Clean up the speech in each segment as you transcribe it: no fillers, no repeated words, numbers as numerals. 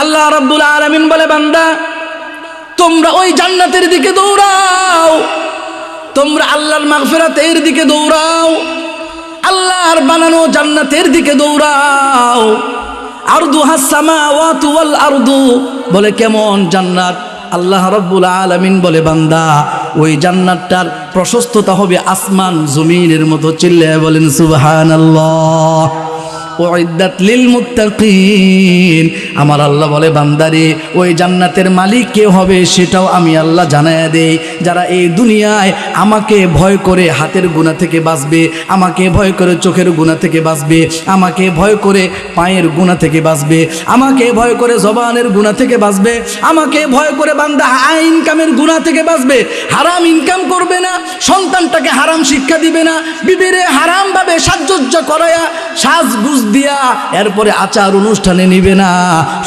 আল্লাহ রাব্বুল আলামিন বলে, বান্দা তোমরা ওই জান্নাতের দিকে দৌড়াও, তোমরা আল্লাহর মাগফিরাতের দিকে দৌড়াও, আল্লাহর বানানো জান্নাতের দিকে দৌড়াও। আরদুহাস সামাওয়াতু ওয়াল আরদু, বলে কেমন জান্নাত? আল্লাহ রাব্বুল আলামিন বলে, বান্দা ওই জান্নাতটার প্রশস্ততা হবে আসমান জমিনের মতো। চিল্লায়ে বলেন সুবহানাল্লাহ। উইদ্দাত লিল মুত্তাকিন। আমার আল্লাহ বলে, বান্দারে ওই জান্নাতের মালিক কে হবে সেটাও আমি আল্লাহ জানায়া দেই। যারা এই দুনিয়ায় আমাকে ভয় করে হাতের গুনাহ থেকে বাঁচবে, আমাকে ভয় করে চোখের গুনাহ থেকে বাঁচবে, আমাকে ভয় করে পায়ের গুনাহ থেকে বাঁচবে, আমাকে ভয় করে জবানের গুনাহ থেকে বাঁচবে, আমাকে ভয় করে বান্দা হাই ইনকামের গুনাহ থেকে বাঁচবে, হারাম ইনকাম করবে না, সন্তানটাকে হারাম শিক্ষা দিবে না, বিবিরে হারামভাবে সাজসজ্জা করায়া সাজগুজ দিয়া এরপরে আচার অনুষ্ঠানে নিবে না,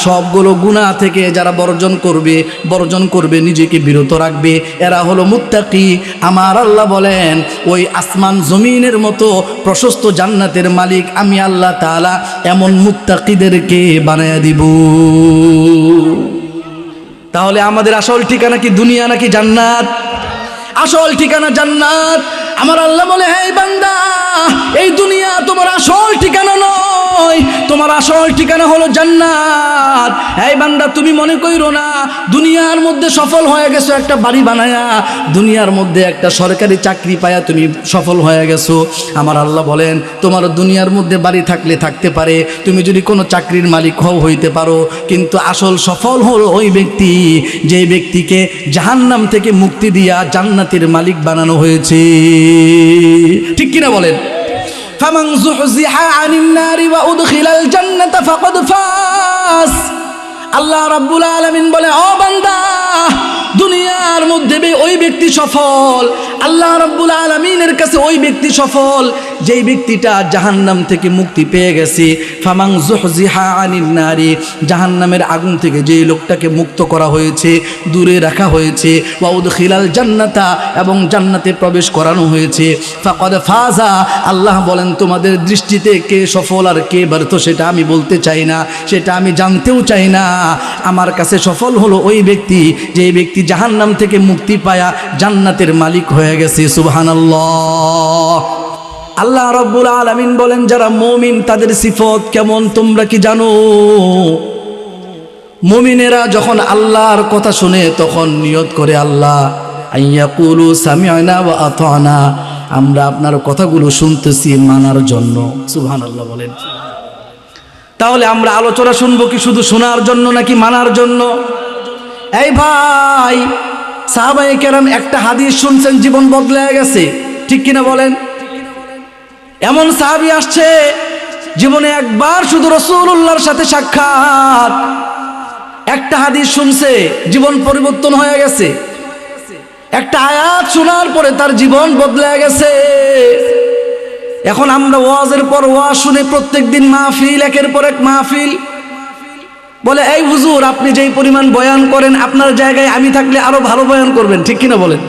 সবগুলো গুনাহ থেকে যারা বর্জন করবে, নিজেকে বিরত রাখবে, এরা হলো মুত্তাকি। আমার আল্লাহ বলেন, ওই আসমান জমিনের মতো প্রশস্ত জান্নাতের মালিক আমি আল্লাহ তাআলা এমন মুত্তাকিদেরকে বানায়া দিব। তাহলে আমাদের আসল ঠিকানা কি দুনিয়া নাকি জান্নাত? আসল ঠিকানা জান্নাত। আমার আল্লাহ বলে, হে বান্দা, এই দুনিয়া তোমার আসল ঠিকানা নয়, তোমার আসল ঠিকানা হলো জান্নাত। এই বান্দা, তুমি মনে কইরো না দুনিয়ার মধ্যে সফল হয়ে গেছো একটা বাড়ি বানায়া, দুনিয়ার মধ্যে একটা সরকারি চাকরি পায়া তুমি সফল হয়ে গেছো। আমার আল্লাহ বলেন, তোমার দুনিয়ার মধ্যে বাড়ি থাকলে থাকতে পারে, তুমি যদি কোনো চাকরির মালিক হইতে পারো, কিন্তু আসল সফল হলো ওই ব্যক্তি যে ব্যক্তিকে জাহান্নাম থেকে মুক্তি দিয়া জান্নাতের মালিক বানানো হয়েছে। ঠিক কিনা বলেন? ফামান যুহজিহা আনিন নারি ওয়া উদখিলাল জান্নাতা ফাকাদ ফাস। আল্লাহ রাব্বুল আলামিন বলে, ও বান্দা, দুনিয়ার মধ্যে ওই ব্যক্তি সফল, আল্লাহ রাব্বুল আলামিনের কাছে ওই ব্যক্তি সফল যেই ব্যক্তিটা জাহান্নাম থেকে মুক্তি পেয়ে গেছে। ফামান যুহজিহা আনিন নারি, জাহান্নামের আগুন থেকে যেই লোকটাকে মুক্ত করা হয়েছে, দূরে রাখা হয়েছে, ওয়া উদখিলাল জান্নাতা, এবং জান্নাতে প্রবেশ করানো হয়েছে, ফাকাদ ফাজা। আল্লাহ বলেন, তোমাদের দৃষ্টিতে কে সফল আর কে ব্যর্থ সেটা আমি বলতে চাই না, সেটা আমি জানতেও চাই না। আমার কাছে সফল হলো ওই ব্যক্তি যে ব্যক্তি জাহান্নাম থেকে মুক্তি পায়া জান্নাতের মালিক হয়ে গেছে। সুবহানাল্লাহ। আল্লাহ রাব্বুল আলামিন বলেন, যারা মুমিন তাদের সিফত কেমন তোমরা কি জানো? মুমিনেরা যখন আল্লাহর কথা শুনে তখন নিয়ত করে, আল্লাহ আইয়াকুলু সামি'না ওয়া আতা'না, আমরা আপনার কথাগুলো শুনতেছি মানার জন্য। সুবহানাল্লাহ বলেন। তাহলে আমরা আলোচনা শুনবো কি শুধু শোনার জন্য নাকি মানার জন্য? এই ভাই, সাহাবায়ে কেরাম একটা হাদিস শুনছেন, জীবন বদলে গেছে। ঠিক কিনা বলেন? এমন সাহাবী আসছে জীবনে একবার শুধু রাসূলুল্লাহর সাথে সাক্ষাৎ, একটা হাদিস শুনছে, জীবন পরিবর্তন হয়ে গেছে। একটা আয়াত শোনার পরে তার জীবন বদলে গেছে। এখন আমরা ওয়াজের পর ওয়াজ শুনে প্রত্যেকদিন মাহফিল, একের পর এক মাহফিল। বলে, এই হুজুর, আপনি যেই পরিমাণ বয়ান করেন, আপনার জায়গায় আমি থাকলে আরো ভালো বয়ান করবেন। ঠিক কিনা বলেন?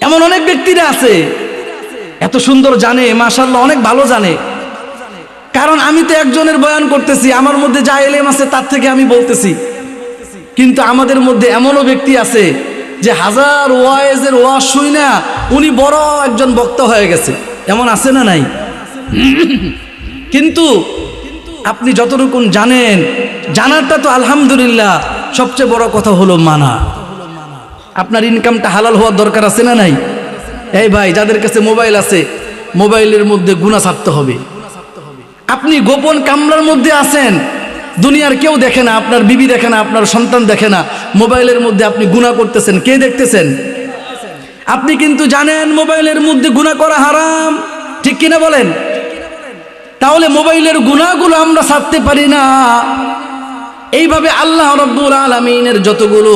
এমন অনেক ব্যক্তিরা আছে এত সুন্দর জানে, মাশাআল্লাহ, অনেক ভালো জানে। কারণ আমি তো একজনের বয়ান করতেছি, আমার মধ্যে যা ইলম আছে তার থেকে আমি বলতেছি। কিন্তু আমাদের মধ্যে এমনও ব্যক্তি আছে যে হাজার ওয়াইজের ওয়াজ শুই না উনি বড় একজন বক্তা হয়ে গেছে। এমন আছে না নাই? কিন্তু আপনি যতটুকু জানেন, জানারটা তো আলহামদুলিল্লাহ, সবচেয়ে বড় কথা হলো মানা। আপনার ইনকামটা হালাল হওয়ার দরকার আছে না নাই? এই ভাই, যাদের কাছে মোবাইল আছে, মোবাইলের মধ্যে গুনাহ ছাপতে হবে। আপনি গোপন কামরার মধ্যে আছেন, দুনিয়ার কেউ দেখে না, আপনার বিবি দেখে না, আপনার সন্তান দেখে না, মোবাইলের মধ্যে আপনি গুনাহ করতেছেন, কে দেখতেছেন? আপনি কিন্তু জানেন মোবাইলের মধ্যে গুনাহ করা হারাম। ঠিক কিনা বলেন? তাহলে মোবাইলের গুনাহগুলো আমরা ছাড়তে পারি না। এইভাবে আল্লাহ রাব্বুল আলামিনের যতগুলো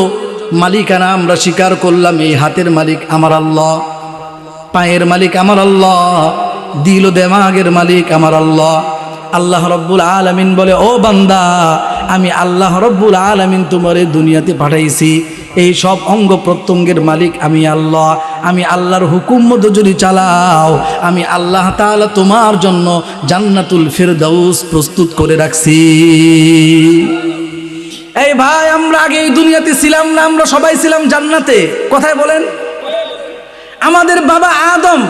মালিকানা আমরা স্বীকার করলাম, এই হাতের মালিক আমার আল্লাহ, পায়ের মালিক আমার আল্লাহ, দিল ও দেমাগের মালিক আমার আল্লাহ। আল্লাহ রাব্বুল আলামিন বলে, ও বান্দা, আমি আল্লাহ রাব্বুল আলামিন তোমারে দুনিয়াতে পাঠাইছি, এই সব অঙ্গ প্রত্যঙ্গের মালিক আমি আল্লাহ। আমি আল্লাহর হুকুম মতো যদি চালাও, আমি আল্লাহ তাআলা তোমার জন্য জান্নাতুল ফিরদাউস প্রস্তুত করে রাখছি। এই ভাই, আমরা আগে এই দুনিয়াতে ছিলাম না? আমরা সবাই ছিলাম জান্নাতে। কোথায় বলেন? আমাদের বাবা আদম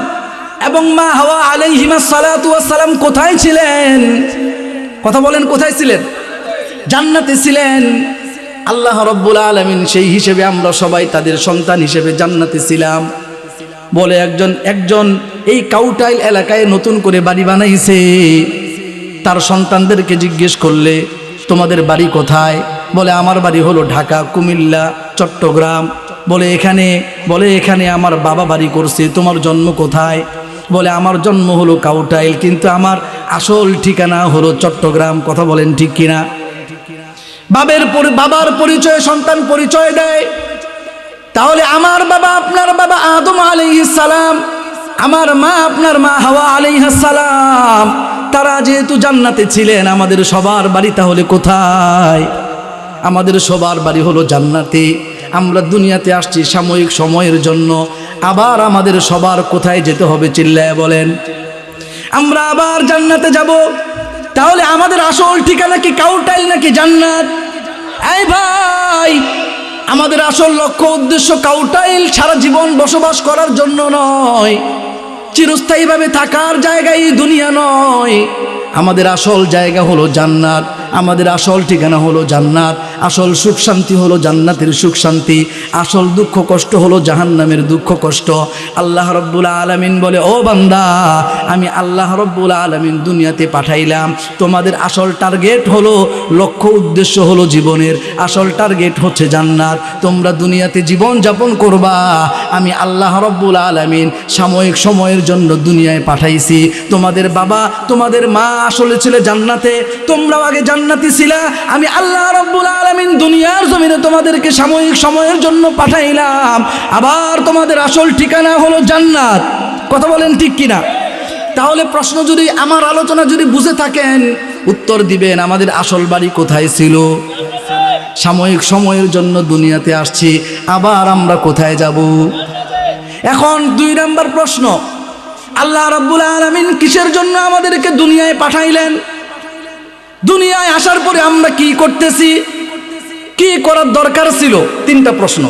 এবং মা হাওয়া আলাইহিমাস সালাতু ওয়াস সালাম কোথায় ছিলেন? কথা বলেন, কোথায় ছিলেন? জান্নাতে ছিলেন। আল্লাহ রাব্বুল আলামিন সেই হিসেবে আমরা সবাই তাদের সন্তান হিসেবে জান্নাতে ছিলাম। বলে একজন এই কাউটাইল এলাকায় নতুন করে বাড়ি বানাইছে। তার সন্তানদেরকে জিজ্ঞেস করলে তোমাদের বাড়ি কোথায়? বলে আমার বাড়ি হলো ঢাকা, কুমিল্লা, চট্টগ্রাম। বলে এখানে আমার বাবা বাড়ি করছে। তোমার জন্ম কোথায়? বলে আমার জন্ম হলো কাউটাইল, কিন্তু আমার আসল ঠিকানা হলো চট্টগ্রাম। কথা বলেন ঠিক কিনা? বাবার পরিচয় সন্তান পরিচয় দেয়। তাহলে আমার বাবা আপনার বাবা আদম আলাইহিস সালাম, আমার মা আপনার মা হাওয়া আলাইহিস সালাম, তারা যেহেতু জান্নাতে ছিলেন, আমাদের সবার বাড়ি তাহলে কোথায়? আমাদের সবার বাড়ি হলো জান্নাতে। আমরা দুনিয়াতে আসছি সাময়িক সময়ের জন্য, আবার আমাদের সবার কোথায় যেতে হবে চিল্লায় বলেন? আমরা আবার জান্নাতে যাব। তাহলে আমাদের আসল ঠিকানা কি কাউটাইল নাকি জান্নাত? এই ভাই, আমাদের আসল লক্ষ্য উদ্দেশ্য কাউটাইল সারা জীবন বসবাস করার জন্য নয়, চিরস্থায়ীভাবে থাকার জায়গায় দুনিয়া নয়। আমাদের আসল জায়গা হলো জান্নাত। আমাদের আসল ঠিকানা হলো জান্নাত। আসল সুখ শান্তি হলো জান্নাতের সুখ শান্তি। আসল দুঃখ কষ্ট হলো জাহান্নামের দুঃখ কষ্ট। আল্লাহ রাব্বুল আলামিন বলে, ও বান্দা, আমি আল্লাহ রাব্বুল আলামিন দুনিয়াতে পাঠাইলাম। তোমাদের আসল টার্গেট হলো, লক্ষ্য উদ্দেশ্য হলো জীবনের আসল টার্গেট হচ্ছে জান্নাত। তোমরা দুনিয়াতে জীবন যাপন করবা। আমি আল্লাহ রাব্বুল আলামিন সাময়িক সময়ের জন্য দুনিয়ায় পাঠাইছি। তোমাদের বাবা তোমাদের মা আসলে ছিল জান্নাতে, তোমরাও আগে জান্নাতি ছিলা। আমি আল্লাহ রাব্বুল আলামিন দুনিয়ার জমিনে তোমাদেরকে সাময়িক সময়ের জন্য পাঠাইলাম। আবার তোমাদের আসল ঠিকানা হলো জান্নাত। কথা বলেন ঠিক কিনা? তাহলে প্রশ্ন যদি, আমার আলোচনা যদি বুঝে থাকেন, উত্তর দিবেন আমাদের আসল বাড়ি কোথায় ছিল? সাময়িক সময়ের জন্য দুনিয়াতে আসছি, আবার আমরা কোথায় যাব? এখন 2 নম্বর প্রশ্ন, আল্লাহ রাব্বুল আলামিন কিসের জন্য আমাদেরকে দুনিয়ায় পাঠাইলেন? দুনিয়ায় আসার পরে আমরা কি করতেছি? কি করার দরকার ছিল? 3টা প্রশ্ন।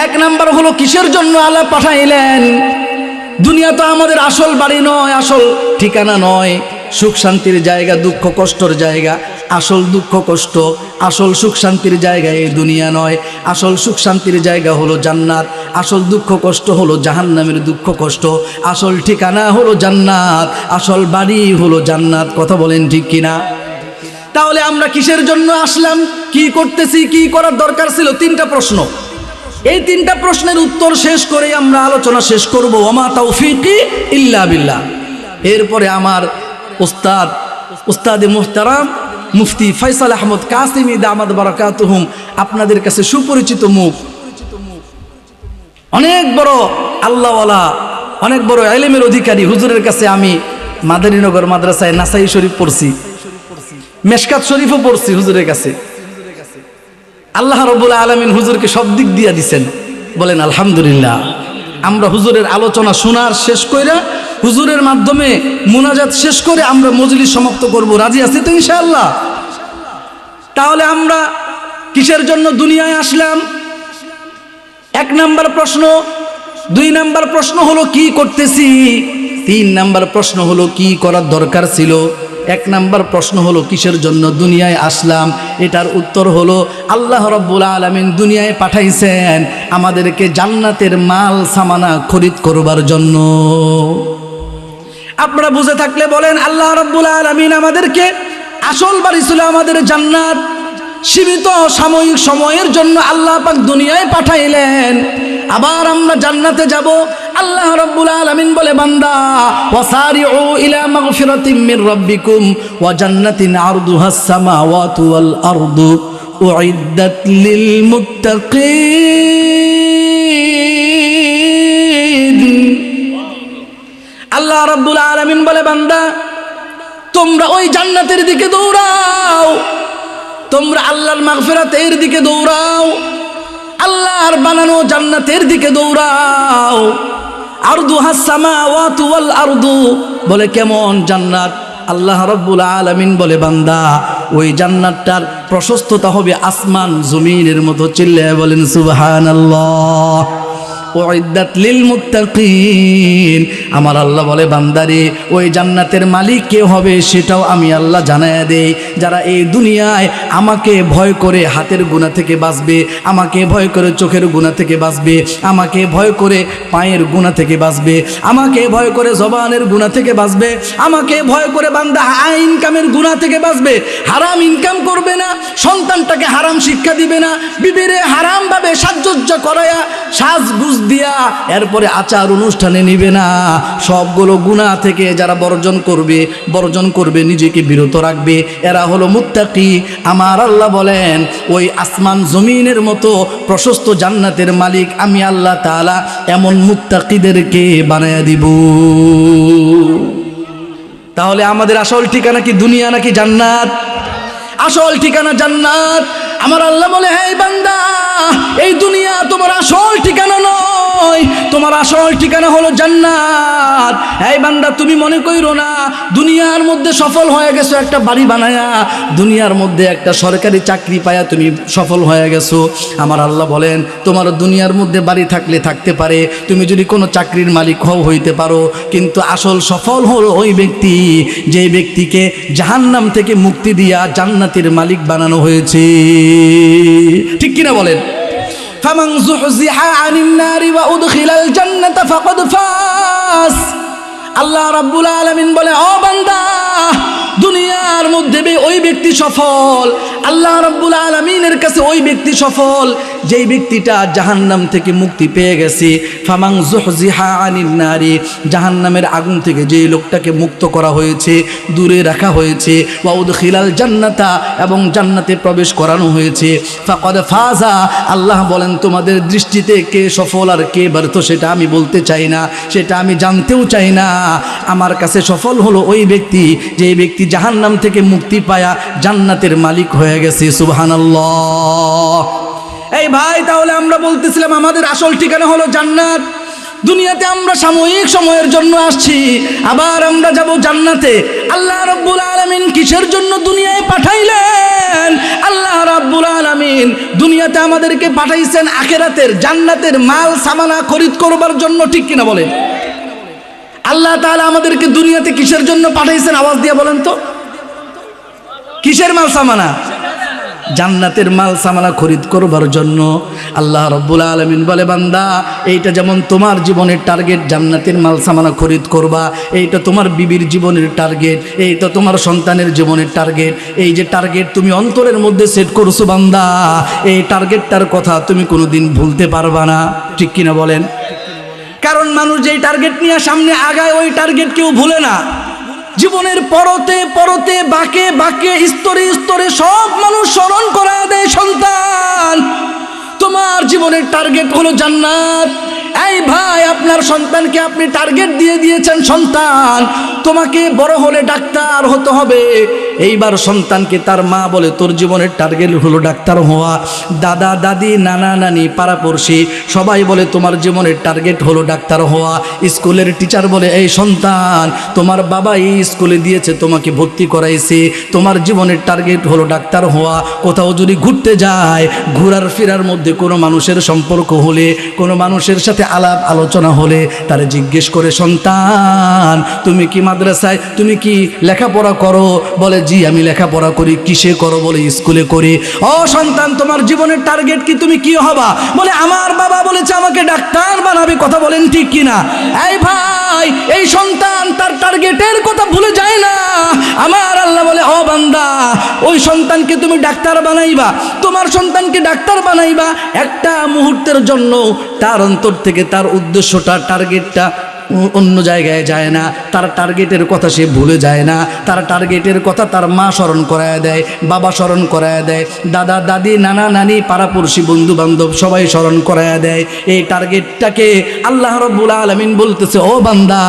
1 নাম্বার হলো কিসের জন্য আল্লাহ পাঠাইলেন? দুনিয়া তো আমাদের আসল বাড়ি নয়, আসল ঠিকানা নয়, সুখ শান্তির জায়গা, দুঃখ কষ্টর জায়গা। আসল দুঃখ কষ্ট, আসল সুখ শান্তির জায়গা এই দুনিয়া নয়। আসল সুখ শান্তির জায়গা হলো জান্নাত। আসল দুঃখ কষ্ট হলো জাহান্নামের দুঃখ কষ্ট। আসল ঠিকানা হলো জান্নাত। আসল বাড়ি হলো জান্নাত। কথা বলেন ঠিক কিনা? তাহলে আমরা কিসের জন্য আসলাম, কি করতেছি, কি করার দরকার ছিল? 3টা প্রশ্ন। এই 3টা প্রশ্নের উত্তর শেষ করে আমরা আলোচনা শেষ করব। ওমা তাওফিকি ইল্লা বিল্লাহ। এরপরে আমার উস্তাদে মুহতারাম মুফতি ফয়সাল আহমদ কাসিমি দামাত বারাকাতুহুম, আপনাদের কাছে সুপরিচিত মুখ, অনেক বড় আল্লাহওয়ালা, অনেক বড় ইলমের অধিকারী হুজুরের কাছে আমি মাদারীনগর মাদ্রাসায় নাসাই শরীফ পড়ছি, মেশকাত শরীফও পড়ছি হুজুরের কাছে। আল্লাহ রাব্বুল আলামিন হুজুরকে সব দিক দিয়া দিছেন, বলেন আলহামদুলিল্লাহ। আমরা হুজুরের আলোচনা শোনার শেষ কইরা, হুজুরের মাধ্যমে মুনাজাত শেষ করে আমরা মজলিস সমাপ্ত করব। রাজি আছি তো ইনশাআল্লাহ? তাহলে আমরা কিসের জন্য দুনিয়ায় আসলাম? 1 নাম্বার প্রশ্ন। 2 নাম্বার প্রশ্ন হলো কি করতেছি। 3 নাম্বার প্রশ্ন হলো কি করার দরকার ছিল। 1 নাম্বার প্রশ্ন হলো কিসের জন্য দুনিয়ায় আসলাম। এটার উত্তর হলো আল্লাহ রাব্বুল আলামিন দুনিয়ায় পাঠাইছেন আমাদেরকে জান্নাতের মাল সামানা খরিদ করবার জন্য। আপনারা বুঝে থাকলে বলেন, আল্লাহ রাব্বুল আলামিন আমাদেরকে, আসল বাড়ি ছিল আমাদের জান্নাত, সীমিত সাময়িক সময়ের জন্য আল্লাহ পাক দুনিয়ায় পাঠাইলেন। আবার আমরা জান্নাতে যাব। আল্লাহ রাব্বুল আলামিন বলে, বান্দা ওয়াসারিউ ইলা মাগফিরাতিম মির রাব্বিকুম ওয়া জান্নাতিন আরদুহাস সামাওয়াতু ওয়াল আরদু উইদ্দাত লিল মুত্তাকিন। আল্লাহ রাব্বুল আলামিন বলে, বান্দা তোমরা ওই জান্নাতের দিকে দৌড়াও, তোমরা আল্লাহর মাগফিরাতের দিকে দৌড়াও, আল্লাহর বানানো জান্নাতের দিকে দৌড়াও। আরদুহাস সামাওয়াতু ওয়াল আরদু, বলে কেমন জান্নাত? আল্লাহ রাব্বুল আলামিন বলে বান্দা ওই জান্নাতটার প্রশস্ততা হবে আসমান জমিনের মতো। চিল্লায়ে বলেন সুবহানাল্লাহ। উইদ্দাত লিল মুত্তাকিন। আমার আল্লাহ বলে বান্দারে ওই জান্নাতের মালিক কে হবে সেটাও আমি আল্লাহ জানায়া দেই। যারা এই দুনিয়ায় আমাকে ভয় করে হাতের গুনাহ থেকে বাঁচবে, আমাকে ভয় করে চোখের গুনাহ থেকে বাঁচবে, আমাকে ভয় করে পায়ের গুনাহ থেকে বাঁচবে, আমাকে ভয় করে জবানের গুনাহ থেকে বাঁচবে, আমাকে ভয় করে বান্দা ইনকামের গুনাহ থেকে বাঁচবে, হারাম ইনকাম করবে না, সন্তানটাকে হারাম শিক্ষা দিবে না, বিবিরে হারামভাবে সাজসজ্জা করায়া সাজগুজ দিয়া এরপরে আচার অনুষ্ঠানে নিবে না, সবগুলো গুনাহ থেকে যারা বর্জন করবে নিজেকে বিরত রাখবে, এরা হলো মুত্তাকি। আমার আল্লাহ বলেন ওই আসমান জমিনের মতো প্রশস্ত জান্নাতের মালিক আমি আল্লাহ তাআলা এমন মুত্তাকিদেরকে বানায়া দিব। তাহলে আমাদের আসল ঠিকানা কি দুনিয়া নাকি জান্নাত? আসল ঠিকানা জান্নাত। আমার আল্লাহ বলে হে বান্দা এই দুনিয়া তোমার আসল ঠিকানা নয়, তোমার আসল ঠিকানা হলো জান্নাত। এই বান্দা তুমি মনে কইরো না দুনিয়ার মধ্যে সফল হয়ে গেছো একটা বাড়ি বানায়া, দুনিয়ার মধ্যে একটা সরকারি চাকরি পায়া তুমি সফল হয়ে গেছো। আমার আল্লাহ বলেন তোমার দুনিয়ার মধ্যে বাড়ি থাকলে থাকতে পারে, তুমি যদি কোনো চাকরির মালিক হইতে পারো, কিন্তু আসল সফল হলো ওই ব্যক্তি যে ব্যক্তিকে জাহান্নাম থেকে মুক্তি দিয়া জান্নাতের মালিক বানানো হয়েছে। ঠিক কিনা বলেন? ফামান যুহজিহা আনিন নারি ওয়া উদখিলাল জান্নাতা ফাকাদ ফাস। আল্লাহ রাব্বুল আলামিন বলে ও বান্দা দুনিয়ার মধ্যে ওই ব্যক্তি সফল, আল্লাহ রাব্বুল আলামিনের কাছে ওই ব্যক্তি সফল যেই ব্যক্তিটা জাহান্নাম থেকে মুক্তি পেয়ে গেছে। ফামান যুহজিহা আনিন নারি, জাহান্নামের আগুন থেকে যেই লোকটাকে মুক্ত করা হয়েছে, দূরে রাখা হয়েছে, ওয়া উদখিলাল জান্নাতা, এবং জান্নাতে প্রবেশ করানো হয়েছে, ফাকাদ ফাজা। আল্লাহ বলেন তোমাদের দৃষ্টিতে কে সফল আর কে ব্যর্থ সেটা আমি বলতে চাই না, সেটা আমি জানতেও চাই না। আমার কাছে সফল হলো ওই ব্যক্তি যে ব্যক্তি জাহান্নাম থেকে মুক্তি পায়া জান্নাতের মালিক হয়ে গেছে। সুবহানাল্লাহ। এই ভাই তাহলে আমরা বলতেছিলাম আমাদের আসল ঠিকানা হলো জান্নাত। দুনিয়াতে আমরা সাময়িক সময়ের জন্য আসছি, আবার আমরা যাব জান্নাতে। আল্লাহ রাব্বুল আলামিন কিসের জন্য দুনিয়ায় পাঠাইলেন? আল্লাহ রাব্বুল আলামিন দুনিয়াতে আমাদেরকে পাঠাইছেন আখিরাতের জান্নাতের মাল সামানা খরিদ করবার জন্য। ঠিক কিনা বলেন? আল্লাহ তাআলা আমাদেরকে দুনিয়াতে কিসের জন্য পাঠাইছেন? আওয়াজ দিয়ে বলেন তো, কিসের মাল সামানা? জান্নাতের মাল সামানা খরিদ করবার জন্য। আল্লাহ রাব্বুল আলামিন বলে বান্দা এইটা যেমন তোমার জীবনের টার্গেট জান্নাতের মাল সামানা খরিদ করবা, এইটা তোমার বিবির জীবনের টার্গেট, এইটা তোমার সন্তানের জীবনের টার্গেট। এই যে টার্গেট তুমি অন্তরের মধ্যে সেট করছো বান্দা, এই টার্গেটটার কথা তুমি কোনোদিন ভুলতে পারবা না। ঠিক কিনা বলেন? কারণ মানুষ যেই টার্গেট নিয়ে সামনে আগায় ওই টার্গেট কেউ ভুলে না। জীবনের পরতে পরতে বাঁকে বাঁকে স্তরে স্তরে সব মানুষ স্মরণ করায় দেয় সন্তান তোমার জীবনের টার্গেট হলো জান্নাত। এই ভাই আপনার সন্তানকে আপনি টার্গেট দিয়ে দিয়েছেন সন্তান তোমাকে বড় হলে ডাক্তার হতে হবে। এইবার সন্তানকে তার মা বলে তোর জীবনের টার্গেট হলো ডাক্তার হওয়া, দাদা দাদি নানা নানি পাড়াপড়শি সবাই বলে তোমার জীবনের টার্গেট হলো ডাক্তার হওয়া। স্কুলের টিচার বলে এই সন্তান তোমার বাবা এই স্কুলে দিয়েছে তোমাকে ভর্তি করাইছে, তোমার জীবনের টার্গেট হলো ডাক্তার হওয়া। কোথাও যদি ঘুরতে যায় ঘোরার ফেরার মধ্যে কোনো মানুষের সম্পর্ক হলে কোনো মানুষের সাথে আলাপ আলোচনা হলে তারে জিজ্ঞেস করে সন্তান তুমি কি মাদ্রাসায় তুমি কি লেখাপড়া করো? বলে জি আমি লেখাপড়া করি। কিসে করো? বলে স্কুলে করি। ও সন্তান তোমার জীবনের টার্গেট কি? তুমি কি হবা? বলে আমার বাবা বলেছে আমাকে ডাক্তার বানাবে। কথা বলেন ঠিক কিনা? এই ভাই এই সন্তান তার টার্গেটের কথা ভুলে যায় না। আমার আল্লাহ বলে ও বান্দা ওই সন্তানকে তুমি ডাক্তার বানাইবা, তোমার সন্তানকে ডাক্তার বানাইবা একটা মুহূর্তের জন্য তার অন্তর থেকে তার উদ্দেশ্যটা টার্গেটটা অন্য জায়গায় যায় না, তার টার্গেটের কথা সে ভুলে যায় না। তার টার্গেটের কথা তার মা স্মরণ করায় দেয়, বাবা স্মরণ করায় দেয়, দাদা দাদি নানা নানি পাড়াপড়শি বন্ধু বান্ধব সবাই স্মরণ করায় দেয়। এই টার্গেটটাকে আল্লাহ রাব্বুল আলামিন বলতেছে ও বান্দা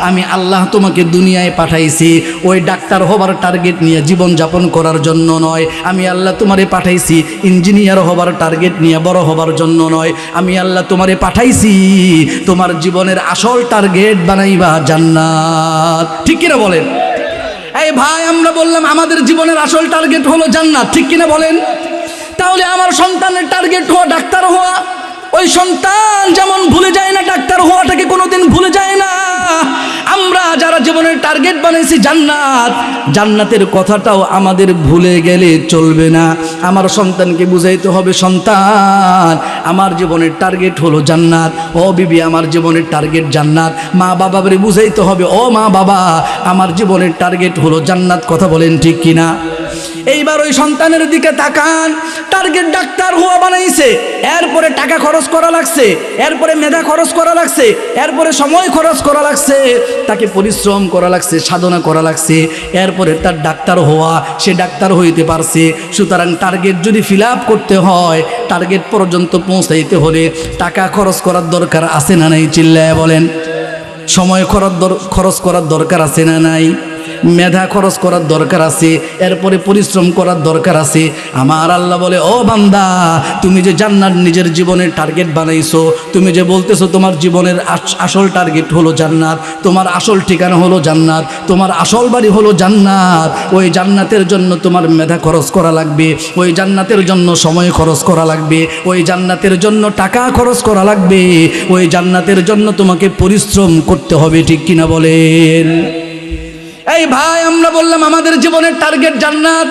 আমি আল্লাহ তোমাকে দুনিয়ায় পাঠাইছি ওই ডাক্তার হবার টার্গেট নিয়ে জীবন যাপন করার জন্য নয়। আমি আল্লাহ তোমারে পাঠাইছি ইঞ্জিনিয়ার হবার টার্গেট নিয়ে বড় হবার জন্য নয়। আমি আল্লাহ তোমারে পাঠাইছি তোমার জীবনের আসল টার্গেট বানাইবা জান্নাত। ঠিক কিনা বলেন? এই ভাই আমরা বললাম আমাদের জীবনের আসল টার্গেট হলো জান্নাত, ঠিক কিনা বলেন? তাহলে আমার সন্তানের টার্গেট হওয়া ডাক্তার হওয়া, ওই সন্তান যেমন ভুলে যায় না ডাক্তার হওয়াটাকে কোনোদিন ভুলে যায় না, আমরা যারা জীবনের টার্গেট বানাইছি জান্নাত, জান্নাতের কথাটাও আমাদের ভুলে গেলে চলবে না। আমার সন্তানকে বুঝাইতে হবে, সন্তান আমার জীবনের টার্গেট হলো জান্নাত, ও বিবি আমার জীবনের টার্গেট জান্নাত। মা বাবারে বুঝাইতে হবে, ও মা বাবা আমার জীবনের টার্গেট হলো জান্নাত। কথা বলেন ঠিক কিনা? এইবার ওই সন্তানের দিকে তাকান, টার্গেট ডাক্তার হওয়া বানাইছে, এরপরে টাকা খরচ করা লাগছে, এরপরে মেধা খরচ করা লাগছে, এরপরে সময় খরচ করা লাগছে, তাকে পরিশ্রম করা লাগছে, সাধনা করা লাগছে, এরপরে তার ডাক্তার হওয়া, সে ডাক্তার হইতে পারছে। সুতরাং টার্গেট যদি ফিল আপ করতে হয়, টার্গেট পর্যন্ত পৌঁছাইতে হলে টাকা খরচ করার দরকার আছে না নাই? চিল্লায় বলেন। সময় খরচ করার দরকার আছে না নাই? মেধা খরচ করার দরকার আছে, এরপরে পরিশ্রম করার দরকার আছে। আমার আল্লাহ বলে, ও বান্দা তুমি যে জান্নাত নিজের জীবনের টার্গেট বানাইছো, তুমি যে বলতেছো তোমার জীবনের আসল টার্গেট হলো জান্নাত, তোমার আসল ঠিকানা হলো জান্নাত, তোমার আসল বাড়ি হলো জান্নাত, ওই জান্নাতের জন্য তোমার মেধা খরচ করা লাগবে, ওই জান্নাতের জন্য সময় খরচ করা লাগবে, ওই জান্নাতের জন্য টাকা খরচ করা লাগবে, ওই জান্নাতের জন্য তোমাকে পরিশ্রম করতে হবে, ঠিক কিনা বলেন? এই ভাই আমরা বললাম আমাদের জীবনের টার্গেট জান্নাত,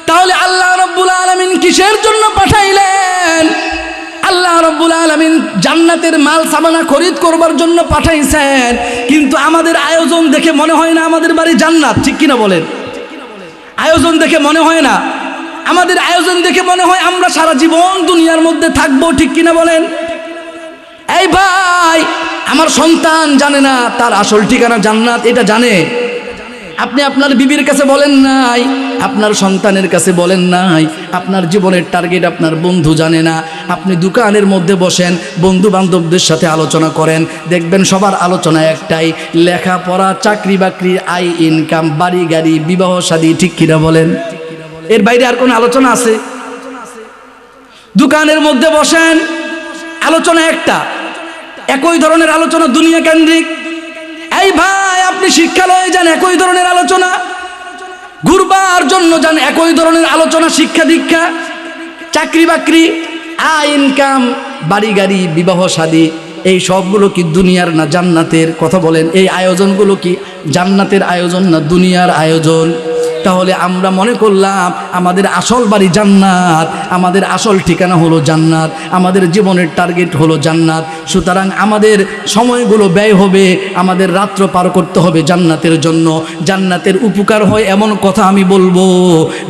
তাহলে আল্লাহ রাব্বুল আলামিন কিসের জন্য পাঠাইলেন? আল্লাহ রাব্বুল আলামিন জান্নাতের মাল সামানা খরিদ করবার জন্য পাঠাইছেন, কিন্তু আমাদের আয়োজন দেখে মনে হয় না আমাদের বাড়ি জান্নাত, ঠিক কিনা বলেন? আয়োজন দেখে মনে হয় না, আমাদের আয়োজন দেখে মনে হয় আমরা সারা জীবন দুনিয়ার মধ্যে থাকবো, ঠিক কিনা বলেন? এই ভাই আমার সন্তান জানে না তার আসল ঠিকানা জান্নাত, এটা জানে? আপনি আপনার বিবির কাছে বলেন নাই, আপনার সন্তানের কাছে বলেন নাই, আপনার জীবনের টার্গেট আপনার বন্ধু জানে না। আপনি দোকানের মধ্যে বসেন, বন্ধু বান্ধবদের সাথে আলোচনা করেন, দেখবেন সবার আলোচনা একটাই, লেখাপড়া, চাকরি বাকরি, আয় ইনকাম, বাড়ি গাড়ি, বিবাহ শাদী, ঠিক কিনা বলেন? এর বাইরে আর কোন আলোচনা আছে? দোকানের মধ্যে বসেন, আলোচনা একটা, একই ধরনের আলোচনা, দুনিয়া কেন্দ্রিক। এই ভাই আপনি শিক্ষালয়ে যান, একই ধরনের আলোচনা, ঘুরবার জন্য যান, একই ধরনের আলোচনা, শিক্ষা দীক্ষা, চাকরি বাকরি, আয় ইনকাম, বাড়ি গাড়ি, বিবাহ শাদী, এই সবগুলো কি দুনিয়ার না জান্নাতের? কথা বলেন, এই আয়োজনগুলো কি জান্নাতের আয়োজন না দুনিয়ার আয়োজন? তাহলে আমরা মনে করলাম আমাদের আসল বাড়ি জান্নাত, আমাদের আসল ঠিকানা হলো জান্নাত, আমাদের জীবনের টার্গেট হলো জান্নাত। সুতরাং আমাদের সময়গুলো ব্যয় হবে, আমাদের রাত্র পার করতে হবে জান্নাতের জন্য। জান্নাতের উপকার হয় এমন কথা আমি বলবো,